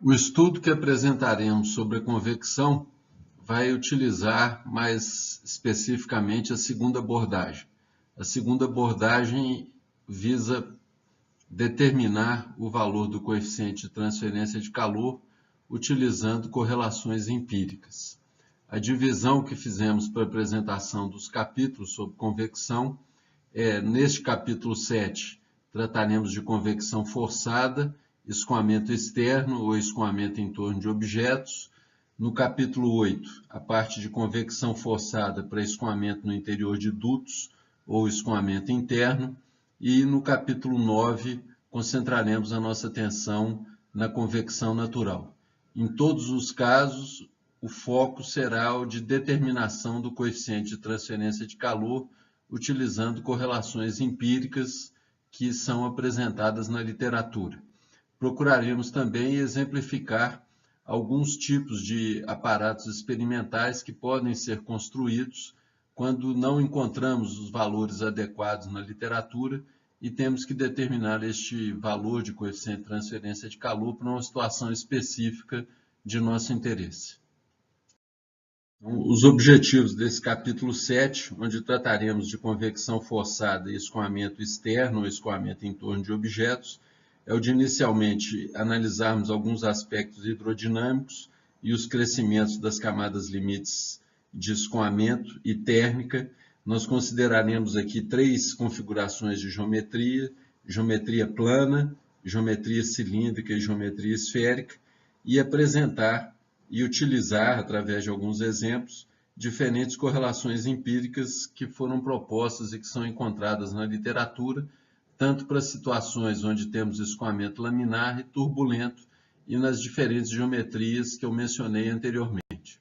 O estudo que apresentaremos sobre a convecção vai utilizar mais especificamente a segunda abordagem. A segunda abordagem visa determinar o valor do coeficiente de transferência de calor utilizando correlações empíricas. A divisão que fizemos para a apresentação dos capítulos sobre convecção neste capítulo 7, trataremos de convecção forçada, escoamento externo ou escoamento em torno de objetos. No capítulo 8, a parte de convecção forçada para escoamento no interior de dutos ou escoamento interno. E no capítulo 9, concentraremos a nossa atenção na convecção natural. Em todos os casos, o foco será o de determinação do coeficiente de transferência de calor utilizando correlações empíricas que são apresentadas na literatura. Procuraremos também exemplificar alguns tipos de aparatos experimentais que podem ser construídos quando não encontramos os valores adequados na literatura e temos que determinar este valor de coeficiente de transferência de calor para uma situação específica de nosso interesse. Os objetivos desse capítulo 7, onde trataremos de convecção forçada e escoamento externo ou escoamento em torno de objetos, é o de inicialmente analisarmos alguns aspectos hidrodinâmicos e os crescimentos das camadas limites de escoamento e térmica. Nós consideraremos aqui três configurações de geometria: geometria plana, geometria cilíndrica e geometria esférica, e apresentar e utilizar, através de alguns exemplos, diferentes correlações empíricas que foram propostas e que são encontradas na literatura, tanto para situações onde temos escoamento laminar e turbulento, e nas diferentes geometrias que eu mencionei anteriormente.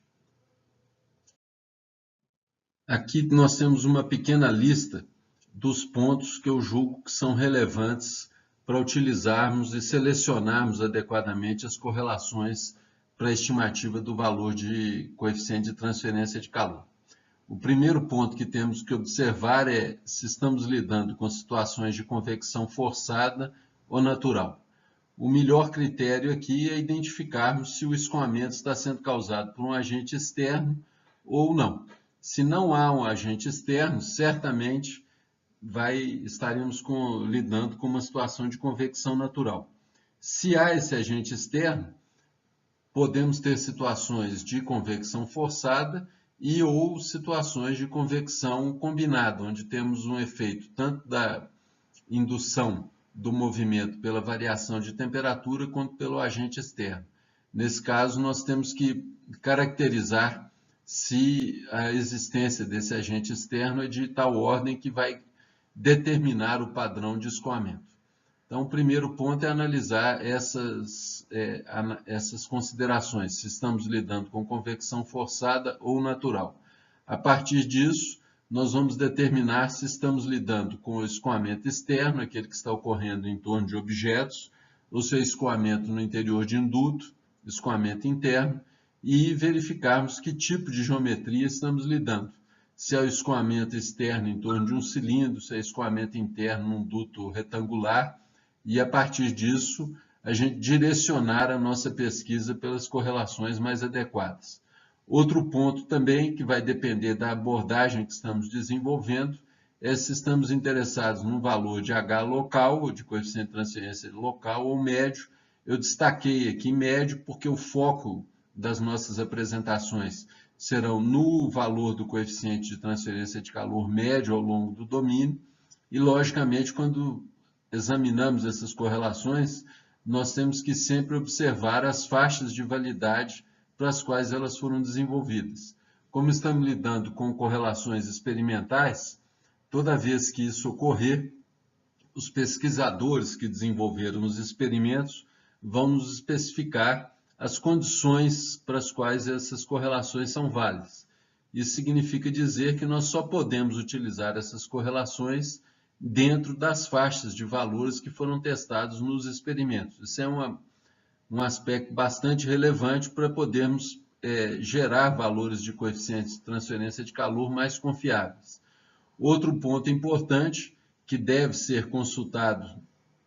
Aqui nós temos uma pequena lista dos pontos que eu julgo que são relevantes para utilizarmos e selecionarmos adequadamente as correlações para a estimativa do valor de coeficiente de transferência de calor. O primeiro ponto que temos que observar é se estamos lidando com situações de convecção forçada ou natural. O melhor critério aqui é identificarmos se o escoamento está sendo causado por um agente externo ou não. Se não há um agente externo, certamente estaremos lidando com uma situação de convecção natural. Se há esse agente externo, podemos ter situações de convecção forçada e ou situações de convecção combinada, onde temos um efeito tanto da indução do movimento pela variação de temperatura quanto pelo agente externo. Nesse caso, nós temos que caracterizar se a existência desse agente externo é de tal ordem que vai determinar o padrão de escoamento. Então, o primeiro ponto é analisar essas considerações, se estamos lidando com convecção forçada ou natural. A partir disso, nós vamos determinar se estamos lidando com o escoamento externo, aquele que está ocorrendo em torno de objetos, ou se é escoamento no interior de induto, escoamento interno, e verificarmos que tipo de geometria estamos lidando. Se é o escoamento externo em torno de um cilindro, se é escoamento interno num duto retangular, e a partir disso a gente direcionar a nossa pesquisa pelas correlações mais adequadas. Outro ponto também que vai depender da abordagem que estamos desenvolvendo é se estamos interessados num valor de H local, ou de coeficiente de transferência local ou médio. Eu destaquei aqui médio porque o foco das nossas apresentações serão no valor do coeficiente de transferência de calor médio ao longo do domínio e, logicamente, quando examinamos essas correlações, nós temos que sempre observar as faixas de validade para as quais elas foram desenvolvidas. Como estamos lidando com correlações experimentais, toda vez que isso ocorrer, os pesquisadores que desenvolveram os experimentos vão nos especificar as condições para as quais essas correlações são válidas. Isso significa dizer que nós só podemos utilizar essas correlações dentro das faixas de valores que foram testados nos experimentos. Isso é um aspecto bastante relevante para podermos gerar valores de coeficientes de transferência de calor mais confiáveis. Outro ponto importante que deve ser consultado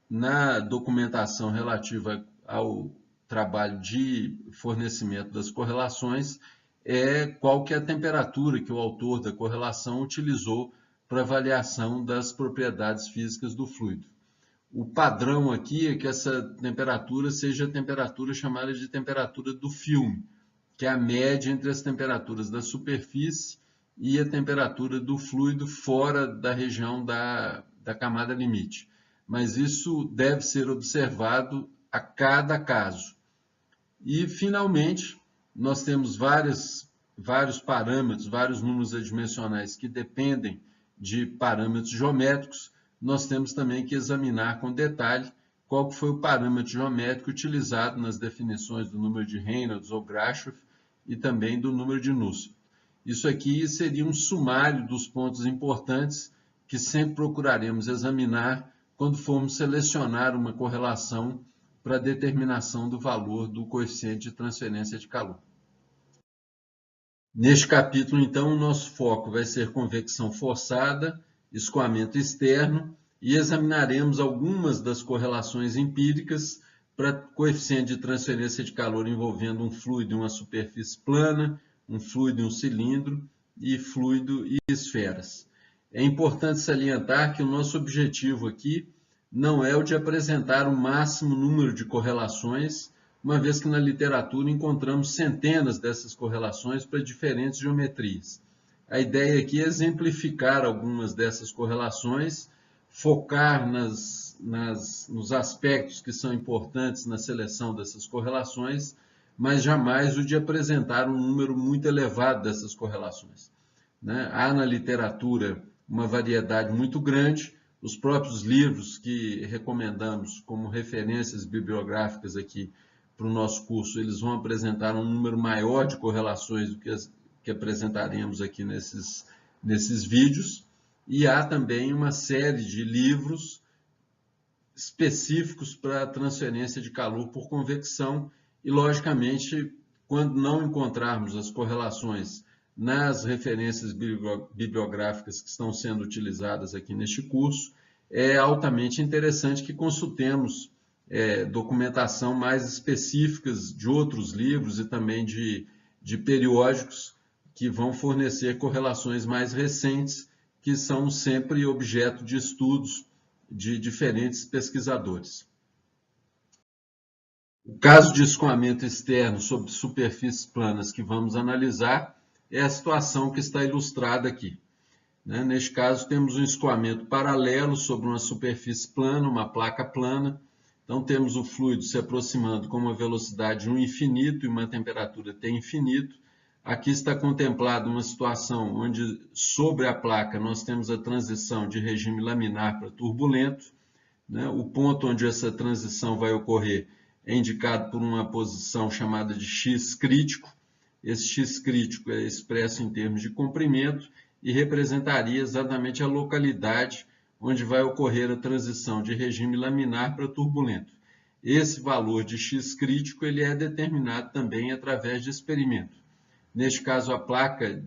na documentação relativa ao trabalho de fornecimento das correlações é qual que é a temperatura que o autor da correlação utilizou para avaliação das propriedades físicas do fluido. O padrão aqui é que essa temperatura seja a temperatura chamada de temperatura do filme, que é a média entre as temperaturas da superfície e a temperatura do fluido fora da região da camada limite. Mas isso deve ser observado a cada caso. E, finalmente, nós temos vários parâmetros, vários números adimensionais que dependem de parâmetros geométricos. Nós temos também que examinar com detalhe qual foi o parâmetro geométrico utilizado nas definições do número de Reynolds ou Grashof e também do número de Nusselt. Isso aqui seria um sumário dos pontos importantes que sempre procuraremos examinar quando formos selecionar uma correlação para a determinação do valor do coeficiente de transferência de calor. Neste capítulo, então, o nosso foco vai ser convecção forçada, escoamento externo, e examinaremos algumas das correlações empíricas para coeficiente de transferência de calor envolvendo um fluido e uma superfície plana, um fluido e um cilindro, e fluido e esferas. É importante salientar que o nosso objetivo aqui não é o de apresentar o máximo número de correlações, uma vez que na literatura encontramos centenas dessas correlações para diferentes geometrias. A ideia aqui é exemplificar algumas dessas correlações, focar nos aspectos que são importantes na seleção dessas correlações, mas jamais o de apresentar um número muito elevado dessas correlações. Há na literatura uma variedade muito grande. Os próprios livros que recomendamos como referências bibliográficas aqui para o nosso curso, eles vão apresentar um número maior de correlações do que apresentaremos aqui nesses vídeos. E há também uma série de livros específicos para a transferência de calor por convecção e, logicamente, quando não encontrarmos as correlações nas referências bibliográficas que estão sendo utilizadas aqui neste curso, é altamente interessante que consultemos documentação mais específicas de outros livros e também de periódicos que vão fornecer correlações mais recentes, que são sempre objeto de estudos de diferentes pesquisadores. O caso de escoamento externo sobre superfícies planas que vamos analisar é a situação que está ilustrada aqui. Neste caso, temos um escoamento paralelo sobre uma superfície plana, uma placa plana. Então, temos o fluido se aproximando com uma velocidade U infinito e uma temperatura T infinito. Aqui está contemplada uma situação onde, sobre a placa, nós temos a transição de regime laminar para turbulento. O ponto onde essa transição vai ocorrer é indicado por uma posição chamada de X crítico. Esse X crítico é expresso em termos de comprimento e representaria exatamente a localidade onde vai ocorrer a transição de regime laminar para turbulento. Esse valor de X crítico ele é determinado também através de experimento. Neste caso, a placa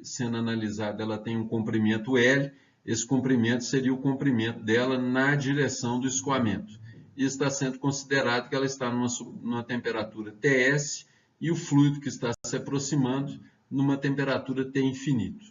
sendo analisada, ela tem um comprimento L. Esse comprimento seria o comprimento dela na direção do escoamento. E está sendo considerado que ela está numa temperatura TS e o fluido que está se aproximando numa temperatura T infinito.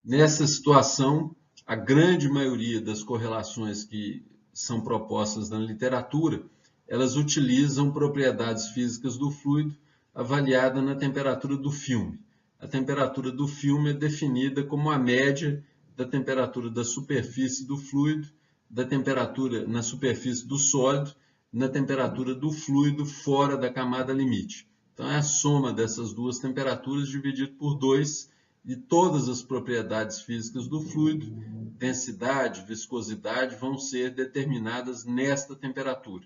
Nessa situação, a grande maioria das correlações que são propostas na literatura, elas utilizam propriedades físicas do fluido avaliada na temperatura do filme. A temperatura do filme é definida como a média da temperatura da superfície do fluido, da temperatura na superfície do sólido, na temperatura do fluido fora da camada limite. Então, é a soma dessas duas temperaturas dividido por 2 e todas as propriedades físicas do fluido, densidade, viscosidade, vão ser determinadas nesta temperatura.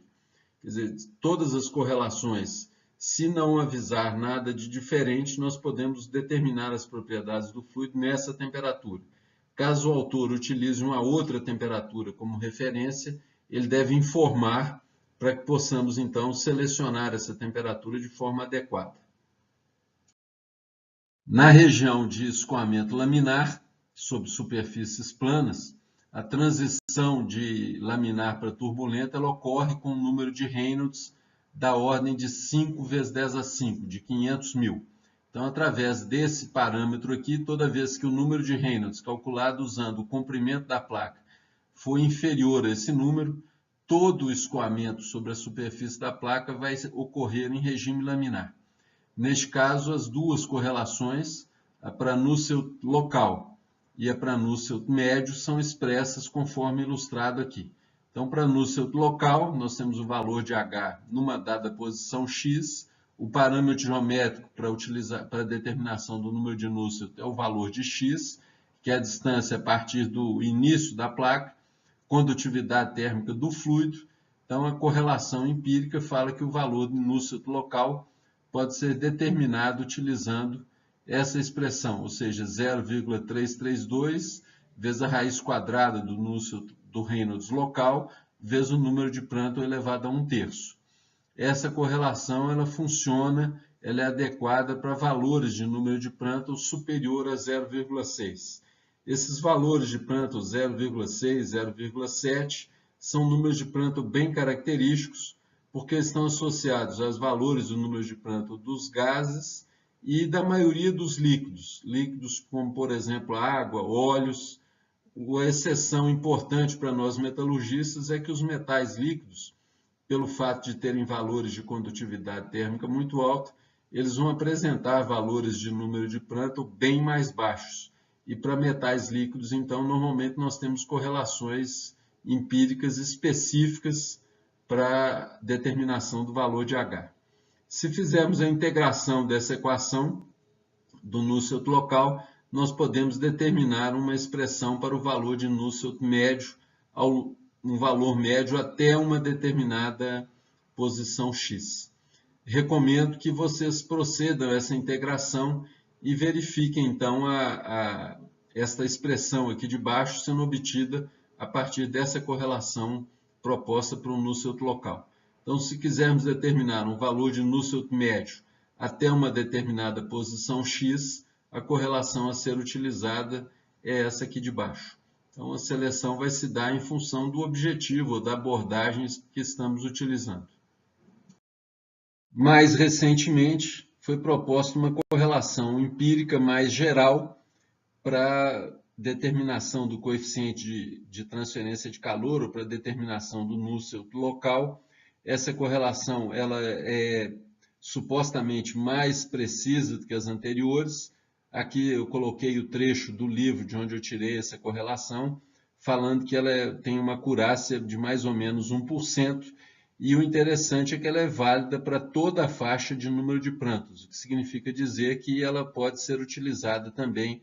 Quer dizer, todas as correlações, se não avisar nada de diferente, nós podemos determinar as propriedades do fluido nessa temperatura. Caso o autor utilize uma outra temperatura como referência, ele deve informar para que possamos, então, selecionar essa temperatura de forma adequada. Na região de escoamento laminar, sobre superfícies planas, a transição de laminar para turbulenta ela ocorre com um número de Reynolds da ordem de 5 vezes 10 a 5, de 500 mil. Então, através desse parâmetro aqui, toda vez que o número de Reynolds calculado usando o comprimento da placa for inferior a esse número, todo o escoamento sobre a superfície da placa vai ocorrer em regime laminar. Neste caso, as duas correlações, a Pranusselt local e a Pranusselt médio, são expressas conforme ilustrado aqui. Então, Pranusselt local, nós temos o valor de H numa dada posição x, o parâmetro geométrico para a determinação do número de Nusselt é o valor de x, que é a distância a partir do início da placa, condutividade térmica do fluido. Então, a correlação empírica fala que o valor de Nusselt local pode ser determinado utilizando essa expressão, ou seja, 0,332 vezes a raiz quadrada do Nusselt do Reynolds local, vezes o número de Prandtl elevado a 1/3. Essa correlação ela funciona, ela é adequada para valores de número de Prandtl superior a 0,6. Esses valores de Prandtl 0,6, 0,7 são números de Prandtl bem característicos, porque estão associados aos valores do número de Prandtl dos gases e da maioria dos líquidos. Líquidos como, por exemplo, água, óleos. A exceção importante para nós metalurgistas é que os metais líquidos, pelo fato de terem valores de condutividade térmica muito altos, eles vão apresentar valores de número de Prandtl bem mais baixos. E para metais líquidos, então, normalmente nós temos correlações empíricas específicas para determinação do valor de H. Se fizermos a integração dessa equação do Nusselt local, nós podemos determinar uma expressão para o valor de Nusselt médio, um valor médio até uma determinada posição x. Recomendo que vocês procedam a essa integração e verifiquem, então, esta expressão aqui de baixo sendo obtida a partir dessa correlação proposta para o Nusselt local. Então, se quisermos determinar um valor de Nusselt médio até uma determinada posição x, a correlação a ser utilizada é essa aqui de baixo. Então, a seleção vai se dar em função do objetivo ou da abordagem que estamos utilizando. Mais recentemente, foi proposta uma correlação empírica mais geral para determinação do coeficiente de transferência de calor ou para determinação do Nusselt local. Essa correlação ela é supostamente mais precisa do que as anteriores. Aqui eu coloquei o trecho do livro de onde eu tirei essa correlação, falando que ela tem uma acurácia de mais ou menos 1%, e o interessante é que ela é válida para toda a faixa de número de Prandtls, o que significa dizer que ela pode ser utilizada também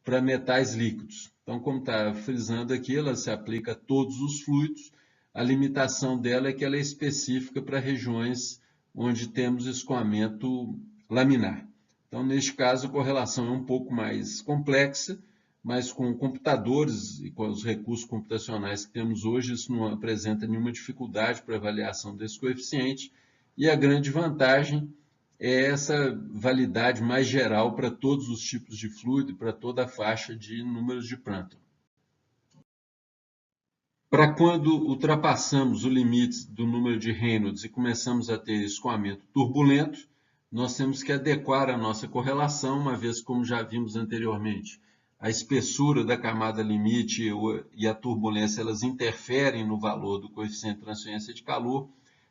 para metais líquidos. Então, como está frisando aqui, ela se aplica a todos os fluidos. A limitação dela é que ela é específica para regiões onde temos escoamento laminar. Então, neste caso, a correlação é um pouco mais complexa, mas com computadores e com os recursos computacionais que temos hoje, isso não apresenta nenhuma dificuldade para avaliação desse coeficiente. E a grande vantagem é essa validade mais geral para todos os tipos de fluido e para toda a faixa de números de Prandtl. Para quando ultrapassamos o limite do número de Reynolds e começamos a ter escoamento turbulento, nós temos que adequar a nossa correlação, uma vez, como já vimos anteriormente, a espessura da camada limite e a turbulência elas interferem no valor do coeficiente de transferência de calor.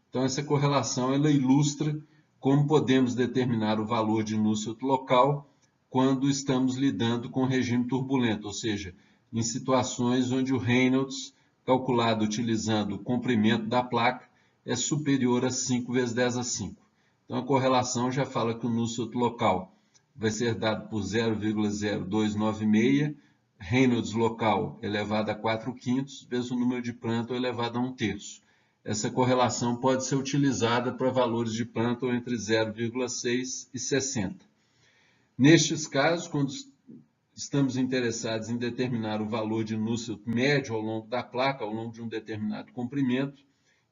Então, essa correlação ela ilustra como podemos determinar o valor de Nusselt local quando estamos lidando com regime turbulento, ou seja, em situações onde o Reynolds, calculado utilizando o comprimento da placa, é superior a 5 vezes 10 a 5. Então, a correlação já fala que o Nusselt local vai ser dado por 0,0296, Reynolds local elevado a 4/5, vezes o número de Prandtl elevado a 1/3. Essa correlação pode ser utilizada para valores de Prandtl entre 0,6 e 60. Nestes casos, quando estamos interessados em determinar o valor de Nusselt médio ao longo da placa, ao longo de um determinado comprimento,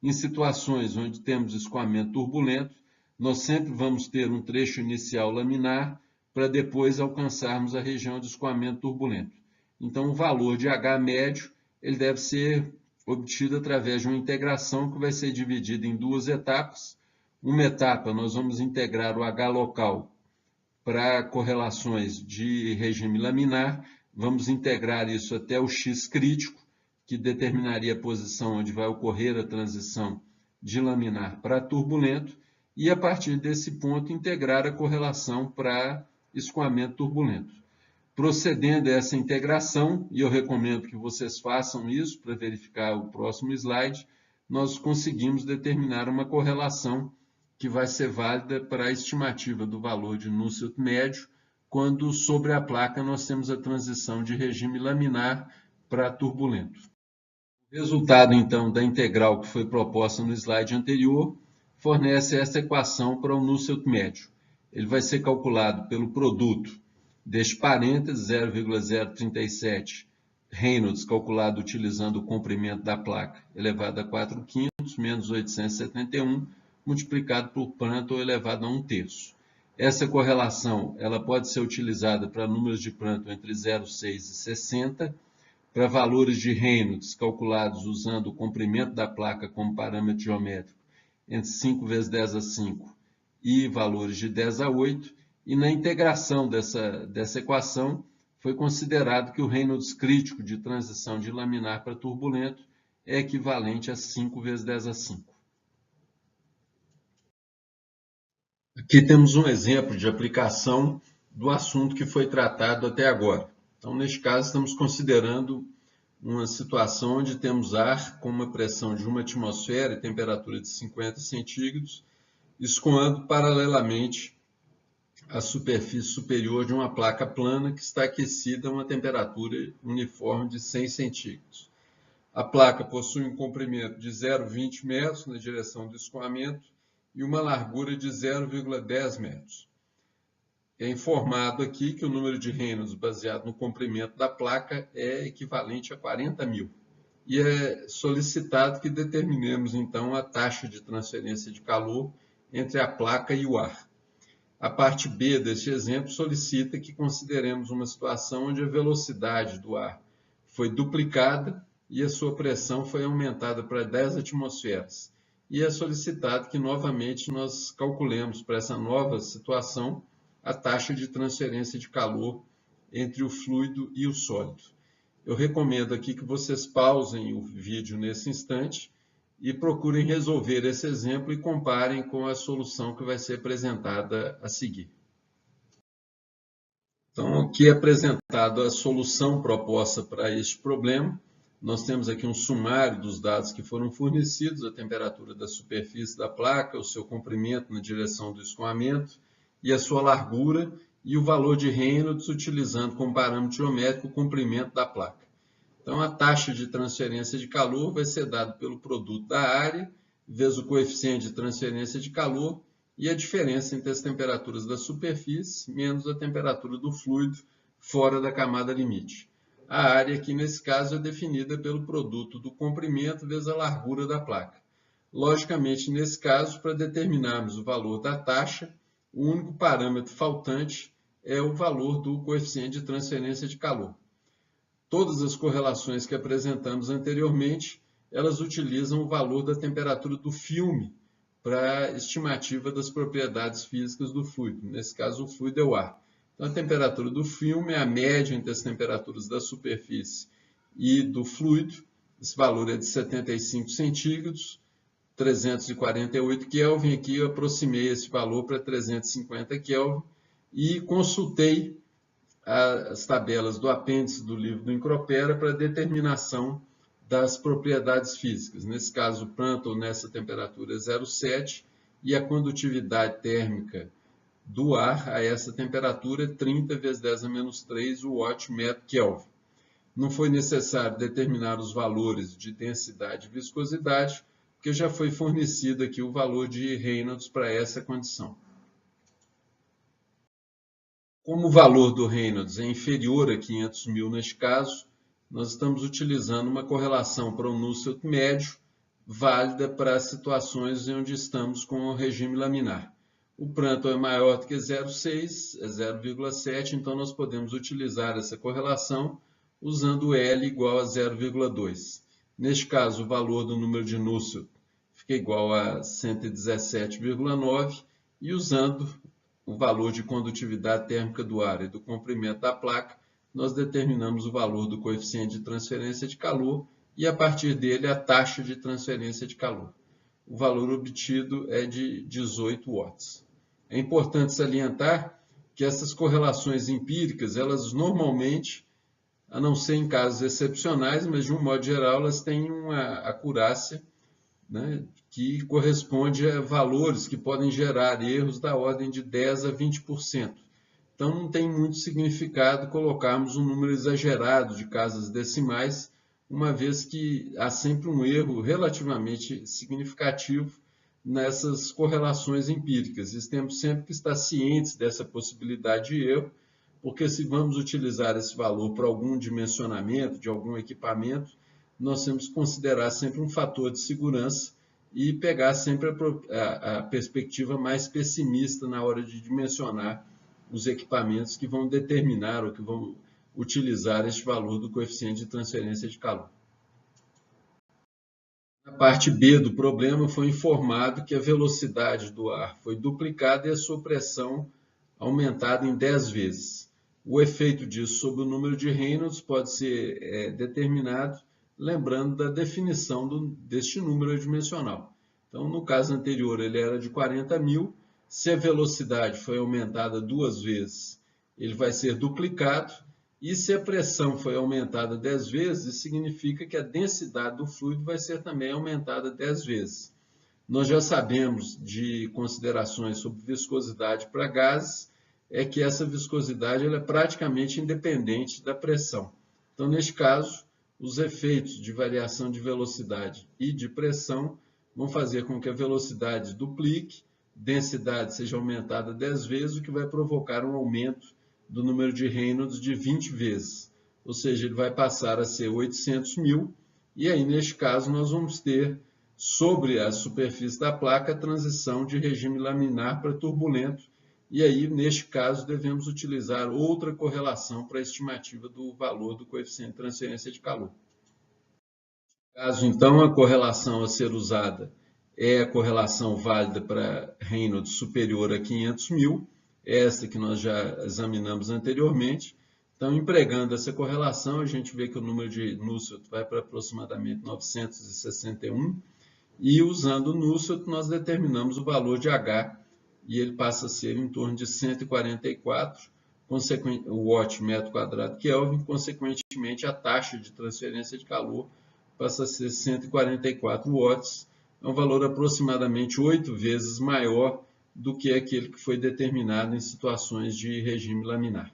em situações onde temos escoamento turbulento, nós sempre vamos ter um trecho inicial laminar para depois alcançarmos a região de escoamento turbulento. Então, o valor de H médio ele deve ser obtido através de uma integração que vai ser dividida em duas etapas. Uma etapa, nós vamos integrar o H local para correlações de regime laminar, vamos integrar isso até o X crítico, que determinaria a posição onde vai ocorrer a transição de laminar para turbulento, e a partir desse ponto integrar a correlação para escoamento turbulento. Procedendo a essa integração, e eu recomendo que vocês façam isso para verificar o próximo slide, nós conseguimos determinar uma correlação que vai ser válida para a estimativa do valor de Nusselt médio, quando sobre a placa nós temos a transição de regime laminar para turbulento. O resultado, então, da integral que foi proposta no slide anterior fornece essa equação para o Nusselt médio. Ele vai ser calculado pelo produto deste parênteses, 0,037 Reynolds, calculado utilizando o comprimento da placa elevado a 4/5, menos 871, multiplicado por Prandtl elevado a 1/3. Essa correlação ela pode ser utilizada para números de Prandtl entre 0,6 e 60, para valores de Reynolds calculados usando o comprimento da placa como parâmetro geométrico entre 5 vezes 10 a 5 e valores de 10 a 8, e na integração dessa equação foi considerado que o Reynolds crítico de transição de laminar para turbulento é equivalente a 5 vezes 10 a 5. Aqui temos um exemplo de aplicação do assunto que foi tratado até agora. Então, neste caso, estamos considerando uma situação onde temos ar com uma pressão de 1 atmosfera e temperatura de 50 centígrados, escoando paralelamente à superfície superior de uma placa plana que está aquecida a uma temperatura uniforme de 100 centígrados. A placa possui um comprimento de 0,20 metros na direção do escoamento e uma largura de 0,10 metros. É informado aqui que o número de Reynolds baseado no comprimento da placa é equivalente a 40.000. E é solicitado que determinemos, então, a taxa de transferência de calor entre a placa e o ar. A parte B deste exemplo solicita que consideremos uma situação onde a velocidade do ar foi duplicada e a sua pressão foi aumentada para 10 atmosferas. E é solicitado que, novamente, nós calculemos para essa nova situação a taxa de transferência de calor entre o fluido e o sólido. Eu recomendo aqui que vocês pausem o vídeo nesse instante e procurem resolver esse exemplo e comparem com a solução que vai ser apresentada a seguir. Então, aqui é apresentada a solução proposta para este problema. Nós temos aqui um sumário dos dados que foram fornecidos, a temperatura da superfície da placa, o seu comprimento na direção do escoamento e a sua largura e o valor de Reynolds utilizando como parâmetro geométrico o comprimento da placa. Então, a taxa de transferência de calor vai ser dada pelo produto da área, vezes o coeficiente de transferência de calor e a diferença entre as temperaturas da superfície menos a temperatura do fluido fora da camada limite. A área aqui, nesse caso, é definida pelo produto do comprimento vezes a largura da placa. Logicamente, nesse caso, para determinarmos o valor da taxa, o único parâmetro faltante é o valor do coeficiente de transferência de calor. Todas as correlações que apresentamos anteriormente, elas utilizam o valor da temperatura do filme para a estimativa das propriedades físicas do fluido. Nesse caso, o fluido é o ar. Então, a temperatura do filme é a média entre as temperaturas da superfície e do fluido. Esse valor é de 75 centígrados, 348 Kelvin. Aqui eu aproximei esse valor para 350 Kelvin e consultei as tabelas do apêndice do livro do Incropera para determinação das propriedades físicas. Nesse caso, o Prandtl nessa temperatura é 0,7 e a condutividade térmica do ar a essa temperatura é 30 vezes 10 a menos 3 Watt/metro/Kelvin. Não foi necessário determinar os valores de densidade e viscosidade, porque já foi fornecido aqui o valor de Reynolds para essa condição. Como o valor do Reynolds é inferior a 500.000 neste caso, nós estamos utilizando uma correlação para o Nusselt médio válida para as situações onde estamos com o regime laminar. O Prandtl é maior do que 0,6, é 0,7, então nós podemos utilizar essa correlação usando L igual a 0,2. Neste caso, o valor do número de Nusselt fica igual a 117,9 e usando o valor de condutividade térmica do ar e do comprimento da placa, nós determinamos o valor do coeficiente de transferência de calor e, a partir dele, a taxa de transferência de calor. O valor obtido é de 18 watts. É importante salientar que essas correlações empíricas, elas normalmente, a não ser em casos excepcionais, mas de um modo geral, elas têm uma acurácia, né, que corresponde a valores que podem gerar erros da ordem de 10 a 20%. Então, não tem muito significado colocarmos um número exagerado de casas decimais, uma vez que há sempre um erro relativamente significativo nessas correlações empíricas. E temos sempre que estar cientes dessa possibilidade de erro, porque se vamos utilizar esse valor para algum dimensionamento de algum equipamento, nós temos que considerar sempre um fator de segurança e pegar sempre a perspectiva mais pessimista na hora de dimensionar os equipamentos que vão determinar ou que vão utilizar este valor do coeficiente de transferência de calor. Na parte B do problema, foi informado que a velocidade do ar foi duplicada e a sua pressão aumentada em 10 vezes. O efeito disso sobre o número de Reynolds pode ser determinado lembrando da definição deste número adimensional. Então, no caso anterior, ele era de 40.000. Se a velocidade foi aumentada 2 vezes, ele vai ser duplicado. E se a pressão foi aumentada 10 vezes, isso significa que a densidade do fluido vai ser também aumentada 10 vezes. Nós já sabemos de considerações sobre viscosidade para gases, é que essa viscosidade ela é praticamente independente da pressão. Então, neste caso, os efeitos de variação de velocidade e de pressão vão fazer com que a velocidade duplique, densidade seja aumentada 10 vezes, o que vai provocar um aumento do número de Reynolds de 20 vezes. Ou seja, ele vai passar a ser 800.000, e aí, neste caso, nós vamos ter sobre a superfície da placa a transição de regime laminar para turbulento, e aí, neste caso, devemos utilizar outra correlação para a estimativa do valor do coeficiente de transferência de calor. Caso, então, a correlação a ser usada é a correlação válida para Reynolds superior a 500.000, esta que nós já examinamos anteriormente. Então, empregando essa correlação, a gente vê que o número de Nusselt vai para aproximadamente 961, e usando o Nusselt, nós determinamos o valor de H, e ele passa a ser em torno de 144 watt metro quadrado Kelvin, consequentemente a taxa de transferência de calor passa a ser 144 watts, é um valor aproximadamente 8 vezes maior do que aquele que foi determinado em situações de regime laminar.